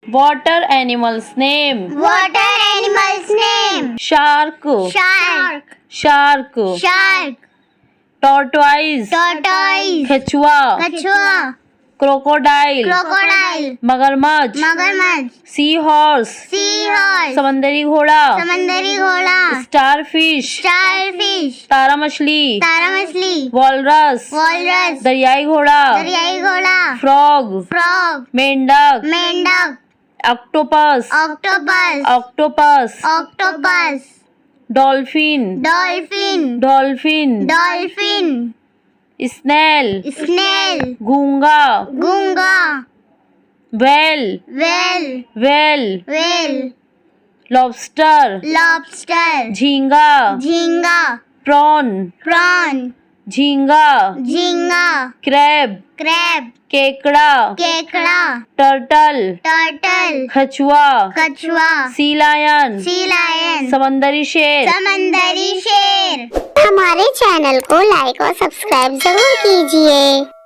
Water animals name. Water animals name. Shark. Shark. Shark. Shark. Tortoise. Tortoise. कछुआ. कछुआ. Crocodile. Crocodile. मगरमच्छ. मगरमच्छ. Sea horse. Sea horse. समंदरी घोड़ा. समंदरी घोड़ा. Starfish. Starfish. तारा मछली. तारा मछली. Walrus. Walrus. दरियाई घोड़ा. दरियाई घोड़ा. Frog. Frog. मेंढक. मेंढक. Octopus. Octopus. Octopus. Octopus. Dolphin. Dolphin. Dolphin. Dolphin. Snail. Snail. गूंगा. गूंगा. Whale. Whale. Whale. Whale. Lobster. Lobster. झींगा. झींगा. Prawn. Prawn. झींगा. झींगा. Crab. Crab. केकड़ा. केकड़ा. Turtle. Turtle. कछुआ. कछुआ. Sea lion. Sea lion. समंदरी शेर. समंदरी शेर। हमारे चैनल को लाइक और सब्सक्राइब जरूर कीजिए।